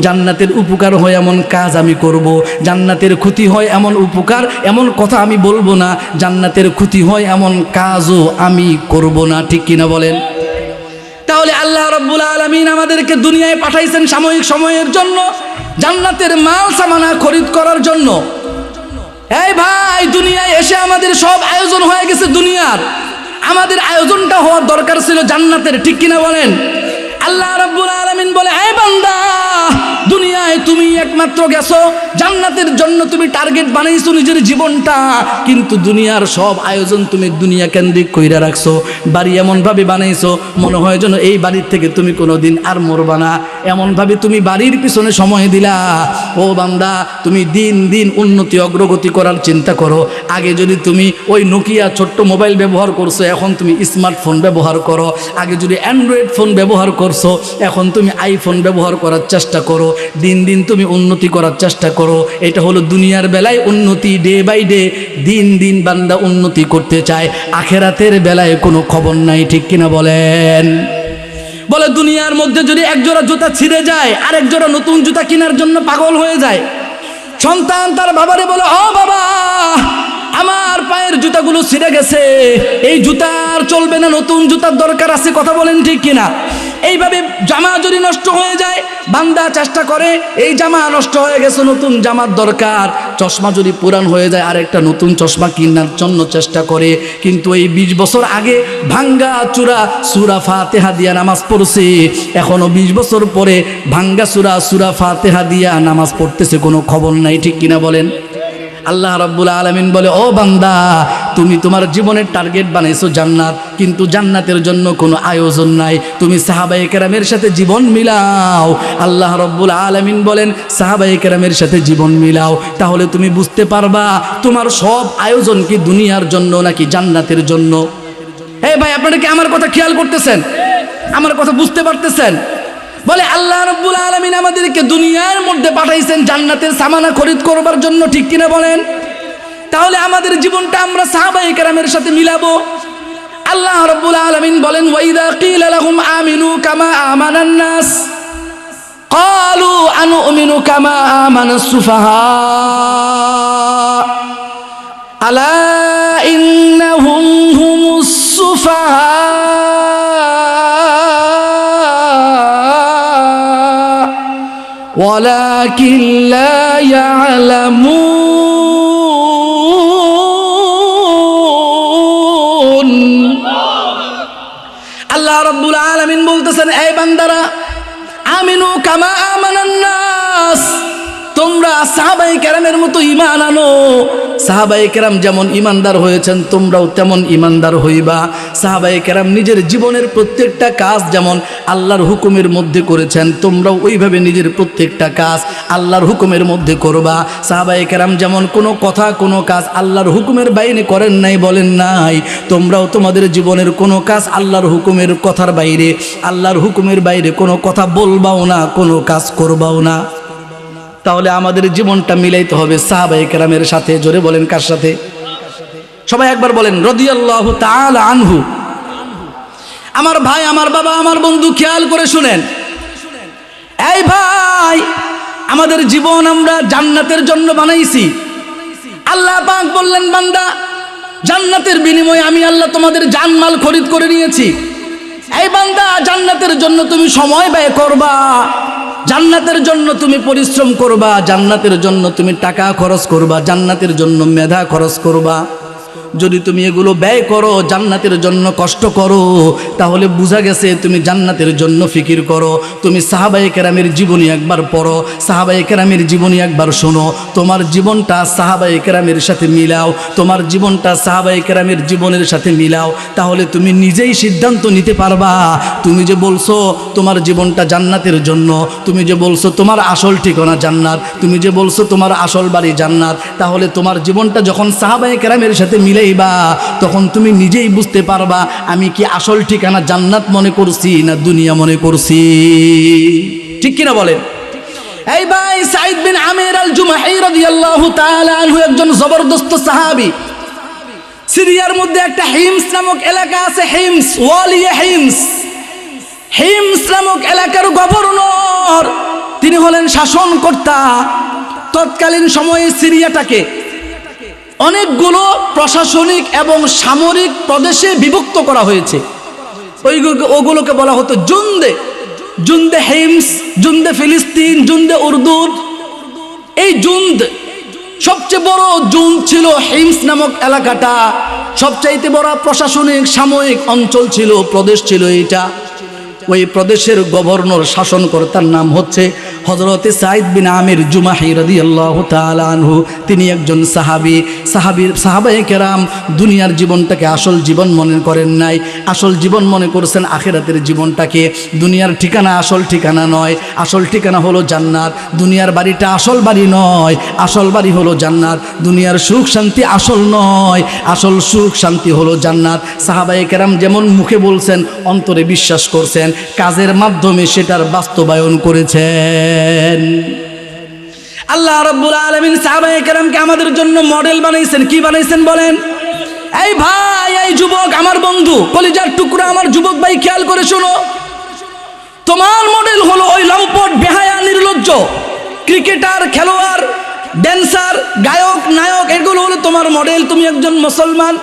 জান্নাতের উপকার হয় এমন কাজ আমি করব, জান্নাতের ক্ষতি হয় এমন উপকার এমন কথা আমি বলবো না, জান্নাতের ক্ষতি হয় এমন কাজও আমি করব না, ঠিক কিনা বলেন? তাহলে আল্লাহ রাব্বুল আলামিন আমাদেরকে দুনিয়ায় পাঠাইছেন সাময়িক সময়ের জন্য, জান্নাতের মাল সামানা খরিদ করার জন্য। এই ভাই দুনিয়ায় এসে আমাদের সব আয়োজন হয়ে গেছে দুনিয়ার, আমাদের আয়োজনটা হওয়ার দরকার ছিল জান্নাতের, ঠিক কিনা বলেন? আল্লাহ রাব্বুল আলামিন বলে, এই বান্দা দুনিয়ায় তুমি একমাত্র গেছো জান্নাতের জন্য, তুমি টার্গেট বানাইছো নিজের জীবনটা, কিন্তু দুনিয়ার সব আয়োজন তুমি দুনিয়া কেন্দ্রিক কইরা রাখছো। বাড়ি এমনভাবে বানাইছো মনে হয় যেন এই বাড়ির থেকে তুমি কোনোদিন আর মরবা না, এমনভাবে তুমি বাড়ির পিছনে সময় দিলা। ও বান্দা তুমি দিন দিন উন্নতি অগ্রগতি করার চিন্তা করো। আগে যদি তুমি ওই নোকিয়া ছোট্ট মোবাইল ব্যবহার করছো, এখন তুমি স্মার্টফোন ব্যবহার করো। আগে যদি অ্যান্ড্রয়েড ফোন ব্যবহার করছো, এখন তুমি আইফোন ব্যবহার করার চেষ্টা করো। দিন দিন তুমি উন্নতি করার চেষ্টা করো। এটা হলো দুনিয়ার বেলায় উন্নতি, ডে বাই ডে দিন দিন বান্দা উন্নতি করতে চায়। আখেরাতের বেলায় কোনো খবর নাই, ঠিক কিনা বলেন? বলে দুনিয়ার মধ্যে যদি এক জোড়া জুতা ছিঁড়ে যায়, আরেক জোড়া নতুন জুতা কেনার জন্য পাগল হয়ে যায়। সন্তান তার বাবারে বলে, ও বাবা আমার পায়ের জুতাগুলো ছিঁড়ে গেছে, এই জুতা আর চলবে না, নতুন জুতার দরকার আছে। কথা বলেন ঠিক কিনা? এইভাবে জামা যদি নষ্ট হয়ে যায়, বান্দা চেষ্টা করে এই জামা নষ্ট হয়ে গেছে, নতুন জামার দরকার। চশমা যদি পুরান হয়ে যায়, আরেকটা নতুন চশমা কেনার জন্য চেষ্টা করে। কিন্তু এই 20 বছর আগে ভাঙ্গা চূড়া সূরা ফাতিহা দিয়া নামাজ পড়ছে, এখনো 20 বছর পরে ভাঙ্গা সূরা ফাতিহা দিয়া নামাজ পড়তেছে, কোনো খবর নাই, ঠিক কিনা বলেন? আল্লাহ রাব্বুল আলামিন বলে, ও বান্দা তুমি তোমার জীবনের টার্গেট বানাইছো জান্নাত, কিন্তু জান্নাতের জন্য কোনো আয়োজন নাই। তুমি সাহাবায়ে কেরামের সাথে জীবন মিলাও। আল্লাহ রাব্বুল আলামিন বলেন সাহাবায়ে কেরামের সাথে জীবন মিলাও, তাহলে তুমি বুঝতে পারবা তোমার সব আয়োজন কি দুনিয়ার জন্য নাকি জান্নাতের জন্য। এই ভাই, আপনারা কি আমার কথা খেয়াল করতেছেন? আমার কথা বুঝতে পারতেছেন? বলে আল্লাহ রাব্বুল আলামিন আমাদেরকে দুনিয়ার মধ্যে পাঠাইছেন জান্নাতের সামানা খরিদ করবার জন্য, ঠিক কিনা বলেন? তাহলে আমাদের জীবনটা আমরা সাহাবায়ে কেরামের সাথে মিলাবো। আল্লাহ রাব্বুল আলামিন বলেন ওয়াইদা কিলা লাহুম আমিনু কামা আমানান নাস ক্বালু আনুমিনু কামা আমানাস সুফাহা আলা ইন্নাহুম হুমুস সুফাহা ওয়ালাকিন লা ইয়ালামুন। আল্লাহ রাব্বুল আলামিন বলতেছেন এই বান্দারা, আমিনু কামা আমানান নাস, তোমরা সাহাবায়ে কেরামের মতো ঈমান আনো। সাহাবায়ে কেরাম যেমন ঈমানদার হয়েছেন তোমরাও তেমন ঈমানদার হইবা। সাহাবায়ে কেরাম নিজের জীবনের প্রত্যেকটা কাজ যেমন আল্লাহর হুকুমের মধ্যে করেছেন, তোমরাও ওইভাবে নিজের প্রত্যেকটা কাজ আল্লাহর হুকুমের মধ্যে করবা। সাহাবায়ে কেরাম যেমন কোনো কথা কোনো কাজ আল্লাহর হুকুমের বাইরে করেন নাই, বলেন নাই, তোমরাও তোমাদের জীবনের কোনো কাজ আল্লাহর হুকুমের কথার বাইরে, আল্লাহর হুকুমের বাইরে কোনো কথা বলবাও না, কোনো কাজ করবাও না। তাহলে আমাদের জীবনটা মিলাইতে হবে সাহাবায়ে কেরামের সাথে। জোরে বলেন কার সাথে? সবাই একবার বলেন রাদিয়াল্লাহু তাআলা আনহু। আমার ভাই, আমার বাবা, আমার বন্ধু, খেয়াল করে শুনেন। এই ভাই, আমাদের জীবন আমরা জান্নাতের জন্য বানাইছি। আল্লাহ পাক বললেন বান্দা, জান্নাতের বিনিময়ে আমি আল্লাহ তোমাদের জানমাল খরিদ করে নিয়েছি। এই বান্দা, জান্নাতের জন্য তুমি সময় ব্যয় করবা, জান্নাতের জন্য তুমি পরিশ্রম করবা, জান্নাতের জন্য তুমি টাকা খরচ করবা, জান্নাতের জন্য মেধা খরচ করবা। যদি তুমি এগুলো ব্যয় করো, জান্নাতের জন্য কষ্ট করো, তাহলে বোঝা গেছে তুমি জান্নাতের জন্য ফিকির করো। তুমি সাহাবায়ে কেরামের জীবনী একবার পড়ো, সাহাবায়ে কেরামের জীবনী একবার শোনো, তোমার জীবনটা সাহাবায়ে কেরামের সাথে মিলাও, তোমার জীবনটা সাহাবায়ে কেরামের জীবনের সাথে মিলাও, তাহলে তুমি নিজেই সিদ্ধান্ত নিতে পারবা। তুমি যে বলছো তোমার জীবনটা জান্নাতের জন্য, তুমি যে বলছো তোমার আসল ঠিকানা জান্নাত, তুমি যে বলছো তোমার আসল বাড়ি জান্নাত, তাহলে তোমার জীবনটা যখন সাহাবায়ে কেরামের সাথে মিলাইবা তখন তুমি নিজেই বুঝতে পারবা আমি কি আসল ঠিকানা জান্নাত মনে করছি না দুনিয়া মনে করছি। ঠিক কিনা বলেন? এই ভাই, সাঈদ বিন আমির আল জুমাহি রাদিয়াল্লাহু তাআলা আনহু একজন জবরদস্ত সাহাবী। সিরিয়ার মধ্যে একটা হিমস নামক এলাকা আছে, হিমস, ওয়ালিয়ে হিমস। হিমস নামক এলাকার গভর্নর, তিনি হলেন শাসনকর্তা। তৎকালীন সময়ে সিরিয়াটাকে অনেকগুলো প্রশাসনিক এবং সামরিক প্রদেশে বিভক্ত করা হয়েছে। ওগুলোকে বলা হতো জুন্দে, জুন্দে হিমস, জুন্দে ফিলিস্তিন, জুন্দে উর্দুদ। এই জুন্দ, সবচেয়ে বড় জুন্দ ছিল হিমস নামক এলাকাটা। সবচাইতে বড় প্রশাসনিক সামরিক অঞ্চল ছিল, প্রদেশ ছিল এটা। ওই প্রদেশের গভর্নর, শাসনকর্তার নাম হচ্ছে হযরতে সাঈদ বিন আমির জুমাহি রাদিয়াল্লাহু তাআলা আনহু। তিনি একজন সাহাবায়ে কেরাম দুনিয়ার জীবনটাকে আসল জীবন মনে করেন নাই, আসল জীবন মনে করছেন আখিরাতের জীবনটাকে। দুনিয়ার ঠিকানা আসল ঠিকানা নয়, আসল ঠিকানা হলো জান্নাত। দুনিয়ার বাড়িটা আসল বাড়ি নয়, আসল বাড়ি হলো জান্নাত। দুনিয়ার সুখ শান্তি আসল নয়, আসল সুখ শান্তি হলো জান্নাত। সাহাবায়ে কেরাম যেমন মুখে বলছেন, অন্তরে বিশ্বাস করছেন, কাজের মাধ্যমে সেটার বাস্তবায়ন করেছেন। আল্লাহ রাব্বুল আলামিন সাহাবায়ে কেরামকে আমাদের জন্য মডেল বানাইছেন। কি বানাইছেন বলেন? এই ভাই, এই যুবক, আমার বন্ধু, কলিজার টুকরা আমার যুবক ভাই, খেয়াল করে শোনো। তোমার মডেল হলো ওই লম্পট, বেহায়া, নির্লজ্জ ক্রিকেটার, খেলোয়াড়, ড্যান্সার, গায়ক, নায়ক, এগুলো হলো তোমার মডেল। তুমি একজন মুসলমান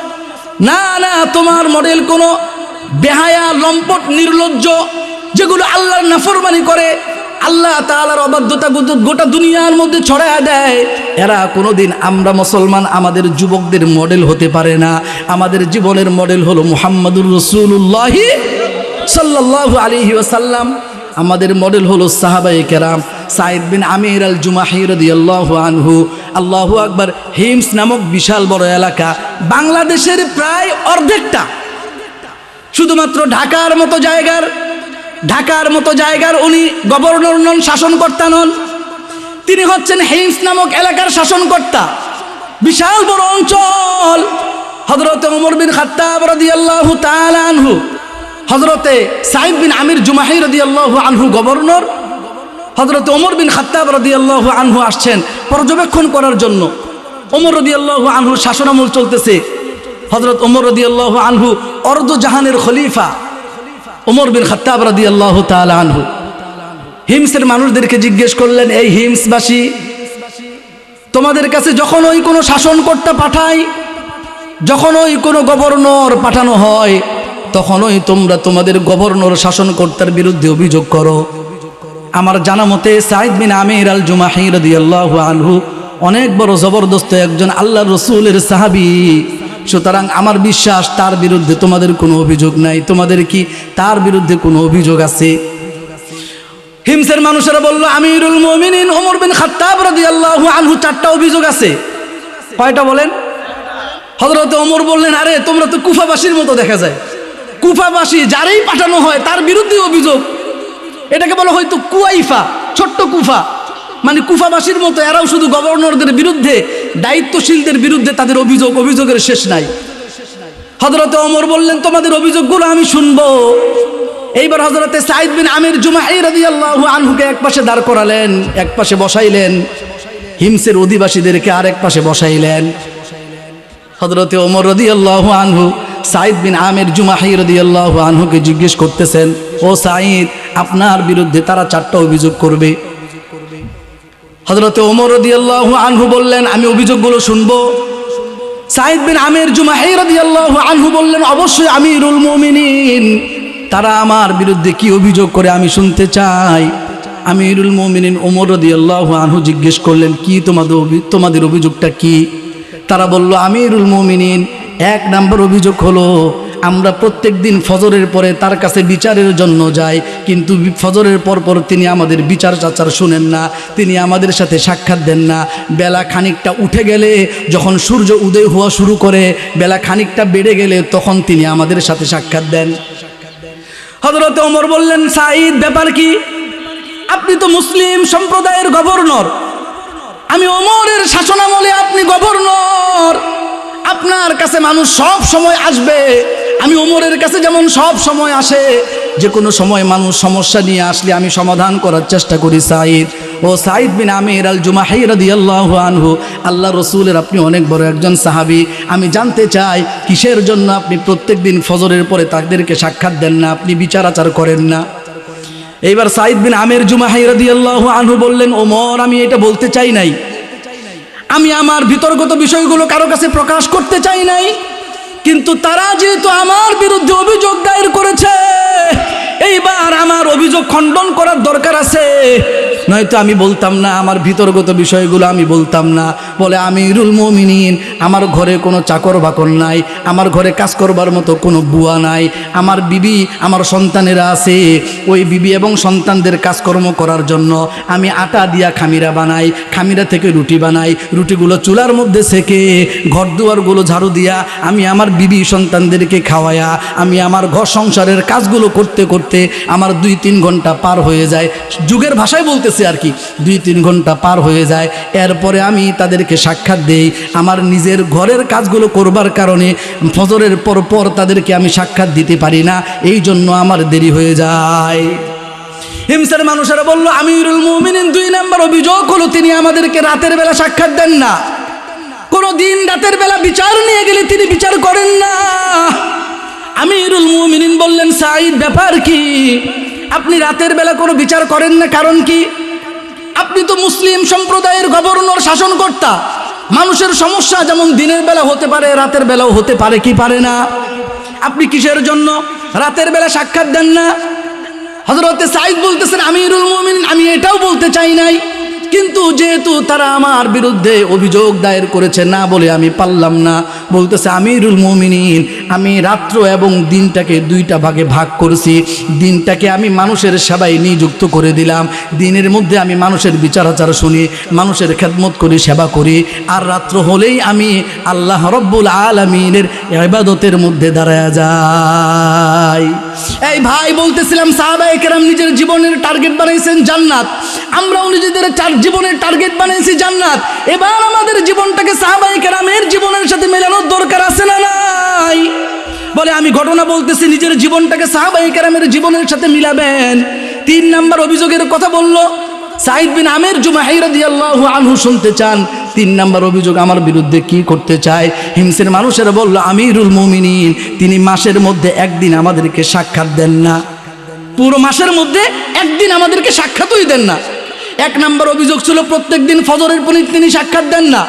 না, না, তোমার মডেল কোনো বেহায়া, লম্পট, নির্লজ্জ, যেগুলো আল্লাহর নাফরমানি করে, আল্লাহ তাআলার অবাধ্যতা গোটা দুনিয়ার মধ্যে ছড়ায় দেয়। এরা কোনোদিন আমরা মুসলমান আমাদের যুবকদের মডেল হতে পারে না। আমাদের জীবনের মডেল হলো মুহাম্মাদুর রাসূলুল্লাহ সাল্লাল্লাহু আলাইহি ওয়াসাল্লাম। আমাদের মডেল হলো সাহাবায়ে কেরাম। সাঈদ বিন আমির আল জুমাহি রাদিয়াল্লাহু আনহু আল্লাহু আকবার। হিমস নামক বিশাল বড় এলাকা, বাংলাদেশের প্রায় অর্ধেকটা, শুধুমাত্র ঢাকার মতো জায়গার উনি গভর্নর নন, শাসনকর্তা নন, তিনি হচ্ছেন হিমস নামক এলাকার শাসনকর্তা। বিশাল বড় অঞ্চল। হযরত ওমর বিন খাত্তাব রাদিয়াল্লাহু তাআলা আনহু, হযরতে সাঈদ বিন আমির জুমাহি রাদিয়াল্লাহু আনহু গভর্নর, হযরত ওমর বিন খাত্তাব রাদিয়াল্লাহু আনহু আসছেন পর্যবেক্ষণ করার জন্য। ওমর রাদিয়াল্লাহু আনহুর শাসনামল চলতেছে। হযরত ওমর রাদিয়াল্লাহু আনহু অর্ধ জাহানের খলিফা ওমর বিন খাত্তাব রাদিয়াল্লাহু তাআলা আনহু হিমসের মানুষদেরকে জিজ্ঞেস করলেন, এই হিমসবাসী, তোমাদের কাছে যখন ওই কোনো শাসনকর্তা পাঠায়, যখন ওই কোনো গভর্নর পাঠানো হয়, তখন ওই তোমরা তোমাদের গভর্নর শাসনকর্তার বিরুদ্ধে অভিযোগ করো। আমার জানা মতে সাঈদ বিন আমির আল জুমাহি রাদিয়াল্লাহু আনহু অনেক বড় জবরদস্ত একজন আল্লাহর রাসূলের সাহাবী, সুতরাং আমার বিশ্বাস তার বিরুদ্ধে তোমাদের কোনো অভিযোগ নাই। তোমাদের কি তার বিরুদ্ধে কোনো অভিযোগ আছে? হিমসের মানুষেরা বলল, আমিরুল মুমিনিন ওমর বিন খাত্তাব রাদিয়াল্লাহু আনহু 4টা অভিযোগ আছে। কয়টা বলেন? হযরত ওমর বললেন, আরে তোমরা তো কুফাবাসীর মতো দেখা যায়, কুফাবাসী যারাই পাঠানো হয় তার বিরুদ্ধে অভিযোগ। এটাকে বলা হয়তো কুয়াইফা, ছোট্ট কুফা, মানে কুফাবাসীর মতো এরাও শুধু গভর্নরদের বিরুদ্ধে, দায়িত্বশীলদের বিরুদ্ধে তাদের অভিযোগের শেষ নাই। হযরত ওমর বললেন, তোমাদের অভিযোগগুলো আমি শুনবো। এইবার হযরতে সাঈদ বিন আমির জুমাহি রাদিয়াল্লাহু আনহুকে এক পাশে দাঁড় করালেন, এক পাশে বসাইলেন, হিমসের অধিবাসীদেরকে আরেক পাশে বসাইলেন। হযরতে ওমর রাদিয়াল্লাহু আনহু সাঈদ বিন আমির জুমাহি রাদিয়াল্লাহু আনহুকে জিজ্ঞেস করতেছেন, ও সাঈদ, আপনার বিরুদ্ধে তারা 4টা অভিযোগ করবে। হযরতে ওমর রাদিয়াল্লাহু আনহু বললেন, আমি অভিযোগগুলো শুনবো। সাঈদ বিন আমির জুমাহি রাদিয়াল্লাহু আনহু বললেন, অবশ্যই আমিরুল মুমিনিন, তারা আমার বিরুদ্ধে কি অভিযোগ করে আমি শুনতে চাই। আমিরুল মুমিনিন ওমর রাদিয়াল্লাহু আনহু জিজ্ঞেস করলেন, কি তোমাদের অভিযোগটা কি? তারা বলল, আমিরুল মুমিনিন, 1 নম্বর অভিযোগ হলো আমরা প্রত্যেক দিন ফজরের পরে তার কাছে বিচারের জন্য যাই, কিন্তু ফজরের পর তিনি আমাদের বিচার চাচার শুনেন না, তিনি আমাদের সাথে সাক্ষাৎ দেন না। বেলা খানিকটা উঠে গেলে, যখন সূর্য উদয় হওয়া শুরু করে, বেলা খানিকটা বেড়ে গেলে তখন তিনি আমাদের সাথে সাক্ষাৎ দেন। হযরত ওমর বললেন, সাঈদ, ব্যাপার কি? আপনি তো মুসলিম সম্প্রদায়ের গভর্নর, আমি ওমরের শাসনামলে আপনি গভর্নর, আপনার কাছে মানুষ সব সময় আসবে। আমি ওমরের কাছে যেমন সব সময় আসে, যে কোনো সময় মানুষ সমস্যা নিয়ে আসলে আমি সমাধান করার চেষ্টা করি। সাঈদ, ও সাঈদ বিন আমির আল জুমাহি রাদিয়াল্লাহু আনহু, আল্লাহ রসুলের আপনি অনেক বড় একজন সাহাবী, আমি জানতে চাই কিসের জন্য আপনি প্রত্যেক দিন ফজরের পরে তাদেরকে সাক্ষাৎ দেন না, আপনি বিচার আচার করেন না? এইবার সাঈদ বিন আমির জুমাহি রাদিয়াল্লাহু আনহু বললেন, ওমর, আমি এটা বলতে চাই নাই, আমি আমার বিতর্কত বিষয়গুলো কারো কাছে প্রকাশ করতে চাই নাই, কিন্তু তারা যেহেতু আমার বিরুদ্ধে অভিযোগ দায়ের করেছে, এইবার আমার অভিযোগ খণ্ডন করার দরকার আছে, নয়তো আমি বলতাম না, আমার বিতর্কত বিষয়গুলো আমি বলতাম না। বলে, আমিরুল মুমিনিন, আমার ঘরে কোনো চাকর বাকর নাই, আমার ঘরে কাজ করবার মতো কোনো বুয়া নাই, আমার বিবি, আমার সন্তানেরা আছে, ওই বিবি এবং সন্তানদের কাজকর্ম করার জন্য আমি আটা দিয়া খামিরা বানাই, খামিরা থেকে রুটি বানাই, রুটিগুলো চুলার মধ্যে সেকে ঘর দুয়ারগুলো ঝাড়ু দিয়া আমি আমার বিবি সন্তানদেরকে খাওয়ায়া আমি আমার ঘর সংসারের কাজগুলো করতে করতে আমার 2-3 ঘন্টা পার হয়ে যায়। যুগের ভাষায় বলতেছে আর কি, 2-3 ঘন্টা পার হয়ে যায়। এরপরে আমি তাদেরকে সাক্ষাৎ দেই। আমার নিজের ঘরের কাজগুলো করবার কারণে ফজরের পর তাদেরকে আমি সাক্ষাৎ দিতে পারি না, এই জন্য আমার দেরি হয়ে যায়। হিমসের মানুষেরা বলল, আমিরুল মুমিনিন 2 নম্বর অভিযোগ হলো তিনি আমাদেরকে রাতের বেলা সাক্ষাৎ দেন না, কোনো দিন রাতের বেলা বিচার নিয়ে গেলে তিনি বিচার করেন না। আমিরুল মুমিনিন বললেন, সাঈদ, ব্যাপার কি? আপনি রাতের বেলা কোনো বিচার করেন না, কারণ কি? আপনি তো মুসলিম সম্প্রদায়ের গভর্নর, শাসনকর্তা, মানুষের সমস্যা যেমন দিনের বেলা হতে পারে রাতের বেলাও হতে পারে, কি পারে না? আপনি কিসের জন্য রাতের বেলা সাক্ষাৎ দেন না? হযরতে সাঈদ বলতেছেন, আমিরুল মুমিনিন, আমি এটাও বলতে চাই নাই, কিন্তু যেহেতু তারা আমার বিরুদ্ধে অভিযোগ দায়ের করেছে, না বলে আমি পারলাম না। বলতেছে আমিরুল মুমিনিন, আমি রাত্র এবং দিনটাকে দুইটা ভাগে ভাগ করেছি। দিনটাকে আমি মানুষের সেবায় নিযুক্ত করে দিলাম, দিনের মধ্যে আমি মানুষের বিচার আচার শুনি, মানুষের খেদমত করি, সেবা করি। আর রাত্র হলেই আমি আল্লাহ রব্বুল আলামিনের ইবাদতের মধ্যে দাঁড়ায়া যাই। এই ভাই বলতেছিলাম সাহাবায়ে কেরাম নিজের জীবনের টার্গেট বানাইছেন জান্নাত, আমরাও নিজেদের জীবনের টার্গেট বানাইছি জান্নাত। এবার আমাদের জীবনটাকে সাহাবায়ে কেরামের জীবনের সাথে মেলানোর দরকার আছে না নাই? বলে আমি ঘটনা বলতেছি, নিজের জীবনটাকে সাহাবায়ে কেরামের জীবনের সাথে মিলাবেন। 3 নাম্বার অভিযোগের কথা বলল সাঈদ বিন আমির জুমাহি রাদিয়াল্লাহু আনহু। শুনতে চান 3 নাম্বার অভিযোগ আমার বিরুদ্ধে কি করতে চায়? হিমসের মানুষেরা বলল আমিরুল মুমিনিন তিনি মাসের মধ্যে একদিন আমাদেরকে সাক্ষাৎ দেন না, পুরো মাসের মধ্যে একদিন আমাদেরকে সাক্ষাৎই দেন না। 1 নাম্বার অভিযোগ ছিল প্রত্যেক দিন ফজরের পর তিনি সাক্ষাৎ দেন না।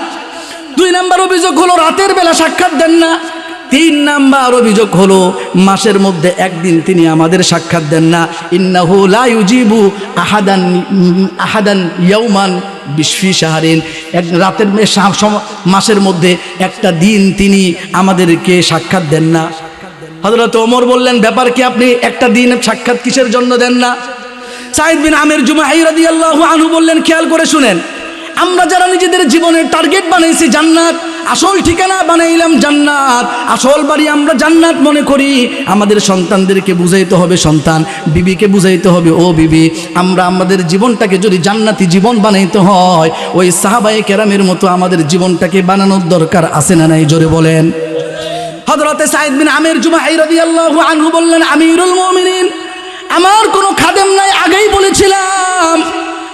2 নাম্বার অভিযোগ হলো রাতের বেলা সাক্ষাৎ দেন না। 3 নাম্বার অভিযোগ হলো মাসের মধ্যে একদিন তিনি আমাদের সাক্ষাৎ দেন না। ইন্নাহু লা ইউজিবু আহাদান ইয়াওমান বিশফি শাহরিন, এক রাতের মাসের মধ্যে একটা দিন তিনি আমাদেরকে সাক্ষাৎ দেন না। হযরত ওমর বললেন ব্যাপার কি, আপনি একটা দিন সাক্ষাৎ কিসের জন্য দেন না? সাঈদ বিন আমির জুমাহি রাদিয়াল্লাহু আনহু বললেন খেয়াল করে শুনেন, আমরা যারা নিজেদের জীবনের টার্গেট বানাইছি জান্নাত, আসল ঠিকানা বানাইলাম জান্নাত, আসল বাড়ি আমরা জান্নাত মনে করি, আমাদের সন্তানদেরকে বুঝাইতে হবে সন্তান, বিবিকে বুঝাইতে হবে ও বিবি, আমরা আমাদের জীবনটাকে যদি জান্নাতি জীবন বানাইতে হয় ওই সাহাবায়ে কেরামের মতো আমাদের জীবনটাকে বানানোর দরকার আছে না নাই? জোরে বলেন। হযরতে সাঈদ বিন আমির জুমাহি রাদিয়াল্লাহু আনহু বললেন আমিরুল মুমিনিন, আমার কোনো খাদেম নাই, আগেই বলেছিলাম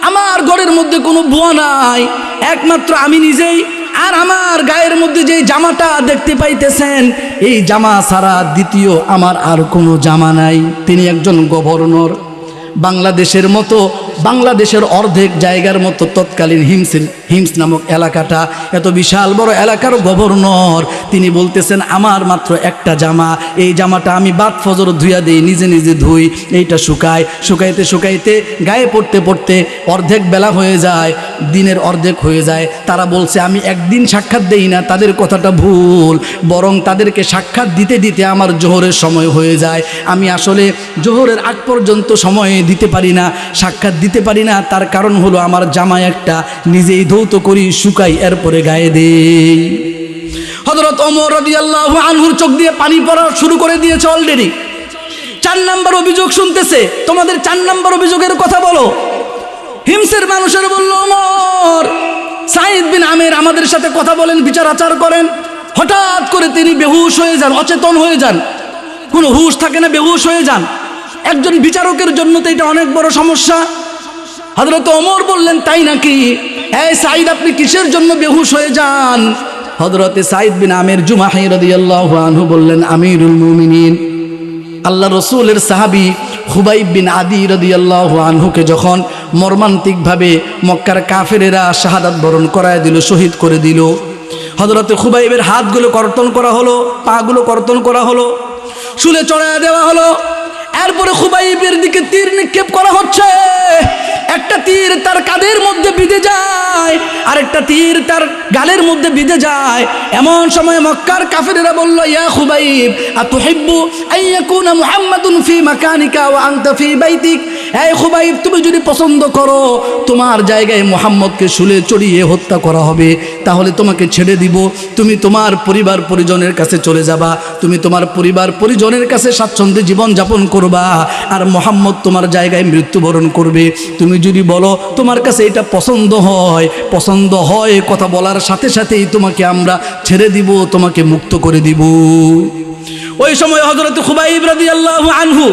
আমার ঘরের মধ্যে কোনো বুয়া নাই, একমাত্র আমি নিজেই। আর আমার গায়ের মধ্যে যে জামাটা দেখতে পাইতেছেন এই জামা ছাড়া দ্বিতীয় আমার আর কোনো জামা নাই। তিনি একজন গভর্নর, বাংলাদেশের মতো, বাংলাদেশের অর্ধেক জায়গার মতো তৎকালীন হিমস নামক এলাকাটা, এত বিশাল বড় এলাকার গভর্নর। তিনি বলতেছেন আমার মাত্র একটা জামা, এই জামাটা আমি বাদ ফজর ধুইয়া দিই, নিজে নিজে ধুই, এইটা শুকাইতে শুকাইতে গায়ে পড়তে পড়তে অর্ধেক বেলা হয়ে যায়, দিনের অর্ধেক হয়ে যায়। তারা বলছে আমি একদিন সাক্ষাৎ দেই না, তাদের কথাটা ভুল, বরং তাদেরকে সাক্ষাৎ দিতে দিতে আমার জোহরের সময় হয়ে যায়। আমি আসলে জোহরের আগ পর্যন্ত সময় দিতে পারি না, সাক্ষাৎ দিতে পারি না। তার কারণ হলো আমার জামা একটা নিজেই ধৌত করি, শুকাই, এরপরে গায়ে দেই। হযরত ওমর রাদিয়াল্লাহু আনহুর চোখ দিয়ে পানি পড়া শুরু করে দিয়েছে অলরেডি। 4 নাম্বার অভিযোগ শুনতেছে, তোমাদের 4 নাম্বার অভিযোগের কথা বলো। হিমসের মানুষের বলল ওমর সাঈদ বিন আমির আমাদের সাথে কথা বলেন, বিচার আচার করেন। হঠাৎ করে তিনি বেহুশ হয়ে যান, অচেতন হয়ে যান, কোনো হুশ থাকে না, বেহুশ হয়ে যান। একজন বিচারকের জন্য তো এটা অনেক বড় সমস্যা। হযরত ওমর বললেন তাই নাকি? এই সাঈদ আপনি কিসের জন্য বেহুশ হয়ে যান? হযরতে সাঈদ বিন আমির জুমাহি রাদিয়াল্লাহু আনহু বললেন আমিরুল মুমিনিন, আল্লাহ রসুলের সাহাবী খুবাইব বিন আদি রাদিয়াল্লাহু আনহুকে যখন মর্মান্তিকভাবে মক্কার কাফেরেরা শাহাদাত বরণ করায় দিল, শহীদ করে দিল, হযরতে খুবাইবের হাতগুলো কর্তন করা হলো, পাগুলো কর্তন করা হলো, শুলে চড়ায় দেওয়া হলো। এরপরে খুবাইবের দিকে তীর নিক্ষেপ করা হচ্ছে। একটা তীর তার কাঁধের মধ্যে বিঁধে যায়, আরেকটা তীর তার গালের মধ্যে বিঁধে যায়। এমন সময় মক্কার কাফেরেরা বলল ইয়া খুবাইব আতুহিব্বু আইয়াকুনা মুহাম্মাদুন ফি মাকানিকা ওয়া আনতা ফি বাইতিক, এই খুবাইব তুমি যদি পছন্দ করো তোমার জায়গায় মুহাম্মদকে শুলে চড়িয়ে হত্যা করা হবে, তাহলে তোমাকে ছেড়ে দিব, তুমি তোমার পরিবার পরিজনের কাছে চলে যাবা, তুমি তোমার পরিবার পরিজনের কাছে স্বাচ্ছন্দ্যে জীবন যাপন করবা, আর মুহাম্মদ তোমার জায়গায় মৃত্যুবরণ করবে। তুমি যদি বলো তোমার কাছে এটা পছন্দ হয় কথা বলার সাথে সাথেই তোমাকে আমরা ছেড়ে দিব, তোমাকে মুক্ত করে দিব। ওই সময় হযরত খুবাইব রাদিয়াল্লাহু আনহু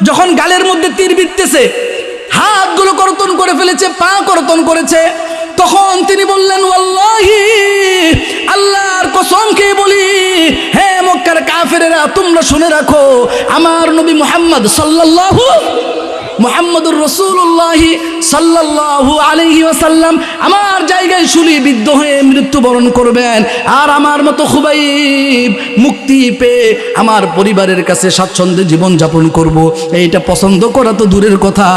যখন গালের মধ্যে তীর বিঁধতেছে, হাতগুলো কর্তন করে ফেলেছে, পা কর্তন করেছে, তখন তিনি বললেন ওয়াল্লাহি আল্লাহর কসম খেয়ে বলি, হে মক্কার কাফেরেরা তোমরা শুনে রাখো, আমার নবী মুহাম্মদ মুহাম্মদুর রাসূলুল্লাহ সাল্লাল্লাহু আলাইহি ওয়াসাল্লাম আমার জায়গায় শুলিবিদ্ধ হয়ে মৃত্যুবরণ করবেন, আর আমার মতো খুবাইব মুক্তি পেয়ে আমার পরিবারের কাছে স্বাচ্ছন্দ্যে জীবনযাপন করব, এইটা পছন্দ করা তো দূরের কথা,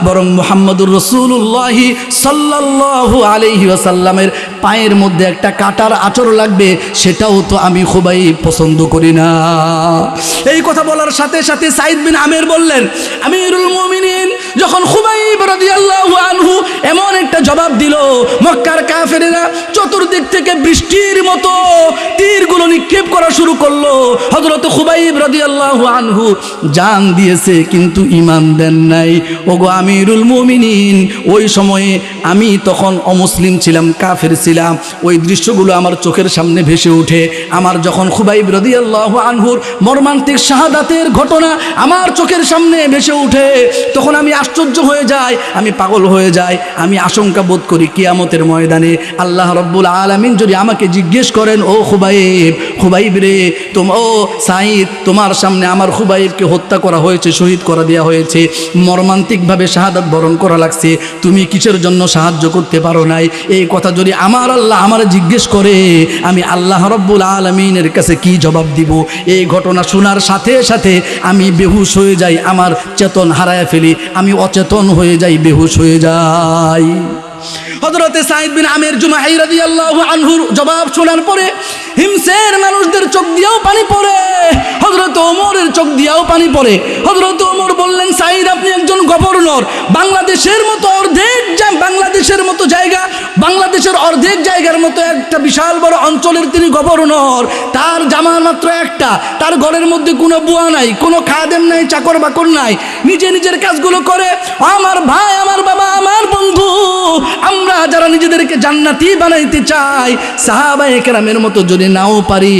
বরং মুহাম্মদুর রাসূলুল্লাহ সাল্লাল্লাহু আলাইহি ওয়াসাল্লামের পায়ের মধ্যে একটা কাটার আঁচড় লাগবে, সেটাও তো আমি খুবাইব পছন্দ করি না। এই কথা বলার সাথে সাথে সাইদ বিন আমের বললেন, আমিরুল মুমিনিন যখন খুবাইব রাদিয়াল্লাহু আনহু এমন একটা জবাব দিল, মক্কার কাফেরেরা চতুর্দিক থেকে বৃষ্টির মতো তীরগুলো নিক্ষেপ করা শুরু করলো। হযরত খুবাইব রাদিয়াল্লাহু আনহু জান দিয়েছে কিন্তু ঈমান দেন নাই। ওগো আমিরুল মুমিনিন, ওই সময়ে আমি তখন অমুসলিম ছিলাম, কাফের ছিলাম, ওই দৃশ্যগুলো আমার চোখের সামনে ভেসে ওঠে। আমার যখন খুবাইব রাদিয়াল্লাহু আনহুর মর্মান্তিক শাহাদাতের ঘটনা আমার চোখের সামনে ভেসে ওঠে, তখন আমি আশ্চর্য হয়ে যাই, আমি পাগল হয়ে যাই। আমি আশঙ্কা বোধ করি কিয়ামতের ময়দানে আল্লাহ রাব্বুল আলামিন যদি আমাকে জিজ্ঞেস করেন, ও খুবাইব রে, ও সাইদ, তোমার সামনে আমার খুবাইবকে হত্যা করা হয়েছে, শহীদ করা দেওয়া হয়েছে, মর্মান্তিকভাবে শাহাদাত বরণ করা লাগছে, তুমি কিসের জন্য সাহায্য করতে পারো নাই, এই কথা যদি আমার আল্লাহ আমার জিজ্ঞেস করে, আমি আল্লাহ রাব্বুল আলামিনের কাছে কি জবাব দিব? এই ঘটনা শোনার সাথে সাথে আমি বেহুশ হয়ে যাই, আমার চেতন হারায় ফেলি, আমি অচেতন হয়ে যাই, বেহুশ হয়ে যাই। হযরতে সাইদ বিন আমির জুমাহি রাদিয়াল্লাহু আনহুর জবাব শোনার পরে হিমসের মানুষদের চোখ দিয়েও পানি পড়ে, হযরত ওমরের চোখ দিয়েও পানি পড়ে। হযরত ওমর বললেন, সাইদ আপনি একজন গভর্নর, বাংলাদেশের মতো বাংলাদেশের অর্ধেক জায়গার মতো একটা বিশাল বড় অঞ্চলের তিনি গভর্নর, তার জামা মাত্র একটা, তার ঘরের মধ্যে কোনো বুয়া নাই, কোনো খাদেম নাই, চাকর বাকর নাই, নিজের কাজগুলো করে। আমার ভাই, আমার বাবা, আমার বন্ধু, আমরা যারা নিজেদেরকে জান্নাতি বানাইতে চাই, সাহাবায়ে কেরামের মতো যদি নাও পারি,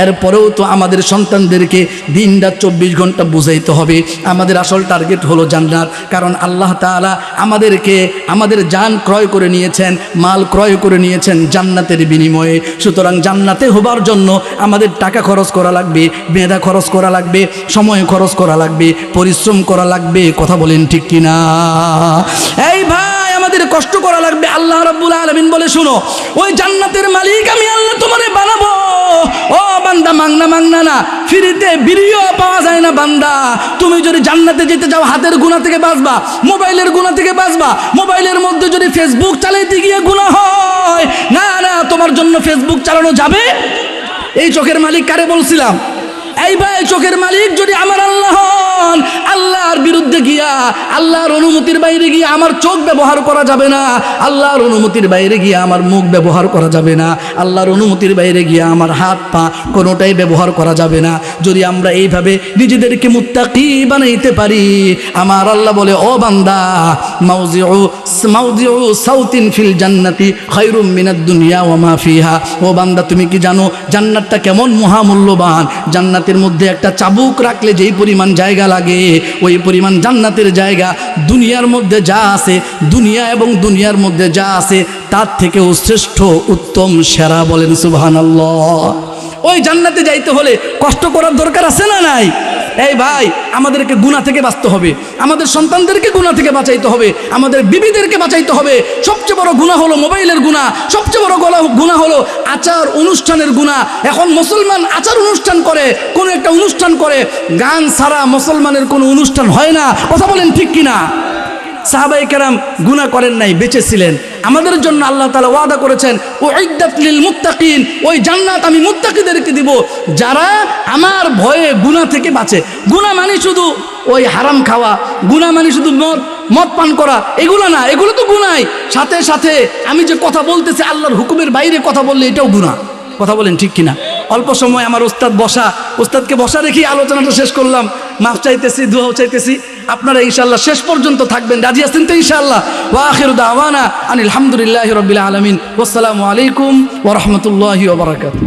এরপরেও তো আমাদের সন্তানদেরকে দিন-রাত 24 ঘন্টা বুঝাইতে হবে আমাদের আসল টার্গেট হলো জান্নাত। কারণ আল্লাহ তাআলা আমাদেরকে আমাদের জান ক্রয় করে নিয়েছেন, মাল ক্রয় করে নিয়েছেন জান্নাতের বিনিময়ে। সুতরাং জান্নাতে হবার জন্য আমাদের টাকা খরচ করা লাগবে, মেধা খরচ করা লাগবে, সময় খরচ করা লাগবে, পরিশ্রম করা লাগবে। কথা বলেন ঠিক কিনা? এই ভাই, আমাদের কষ্ট করা লাগবে। আল্লাহ রাব্বুল আলামিন বলে, শুনো, ওই জান্নাতের মালিক আমি আল্লাহ তোমারে বানাবো। ও বান্দা, মাংনা না, ফ্রিতে বিড়িও পাওয়া যায় না বান্দা। তুমি যদি জান্নাতে যেতে চাও, হাতের গুনাহ থেকে বাঁচবা, মোবাইলের গুনাহ থেকে বাঁচবা। মোবাইলের মধ্যে যদি ফেসবুক চালাইতে গিয়ে গুনাহ হয়, না, তোমার জন্য ফেসবুক চালানো যাবে? এই চোখের মালিক কারে বলছিলাম? এই ভাই, চোখের মালিক যদি আমার আল্লাহ হন, আল্লাহর বিরুদ্ধে গিয়া, আল্লাহর অনুমতির বাইরে গিয়ে আমার চোখ ব্যবহার করা যাবে না, আল্লাহর অনুমতির বাইরে গিয়ে আমার মুখ ব্যবহার করা যাবে না, আল্লাহর অনুমতির বাইরে গিয়ে আমার হাত পা কোনোটাই ব্যবহার করা যাবে না। যদি আমরা এইভাবে নিজেদেরকে মুত্তাকি বানাইতে পারি, আমার আল্লাহ বলে, ও বান্দা, মাউযিউ সাউতিন ফিল জান্নাতি খায়রুম মিনাদ দুনিয়া ওয়া মা ফিহা। ও বান্দা, তুমি কি জানো জান্নাতটা কেমন মহামূল্যবান? জান্নাতের মধ্যে একটা চাবুক রাখলে যেই পরিমাণ জায়গা লাগে, ওই পরিমাণ জান্নাতের জায়গা দুনিয়ার মধ্যে যা আছে, দুনিয়া এবং দুনিয়ার মধ্যে যা আছে তার থেকেও শ্রেষ্ঠ, উত্তম, সেরা। বলেন সুবহানাল্লাহ। ওই জান্নাতে যাইতে হলে কষ্ট করার দরকার আছে না নাই? এই ভাই, আমাদেরকে গুনাহ থেকে বাঁচতে হবে, আমাদের সন্তানদেরকে গুনাহ থেকে বাঁচাইতে হবে, আমাদের বিবিদেরকে বাঁচাইতে হবে। সবচেয়ে বড় গুনাহ হলো মোবাইলের গুনাহ, সবচেয়ে বড় গুনাহ হলো আচার অনুষ্ঠানের গুনাহ। এখন মুসলমান আচার অনুষ্ঠান করে, কোনো একটা অনুষ্ঠান করে, গান ছাড়া মুসলমানের কোনো অনুষ্ঠান হয় না। কথা বলেন ঠিক কিনা? সাহাবায়ে কেরাম গুনাহ করেন নাই, বেঁচে ছিলেন। আমাদের জন্য আল্লাহ তাআলা ওয়াদা করেছেন, উইদ্দাত লিল মুত্তাকিন, ওই জান্নাত আমি মুত্তাকিদেরকে দিব যারা আমার ভয়ে গুনাহ থেকে বাঁচে। গুনাহ মানে শুধু ওই হারাম খাওয়া, গুনাহ মানে শুধু মদ পান করা, এগুলো না, এগুলো তো গুনাহই। সাথে সাথে আমি যে কথা বলতেছি, আল্লাহর হুকুমের বাইরে কথা বললে এটাও গুনাহ। কথা বলেন ঠিক কিনা? অল্প সময় আমার ওস্তাদকে বসা রেখে আলোচনাটা শেষ করলাম। মাফ চাইতেছি, দোয়াও চাইতেছি। আপনারা ইনশাআল্লাহ শেষ পর্যন্ত থাকবেন, রাজি আছেন তো ইনশাআল্লাহ? ওয়া আখিরু দাওয়ানা আনিল হামদুলিল্লাহি রাব্বিল আলামিন। ওয়াসসালামু আলাইকুম ওয়া রাহমাতুল্লাহি ওয়া বারাকাতুহু।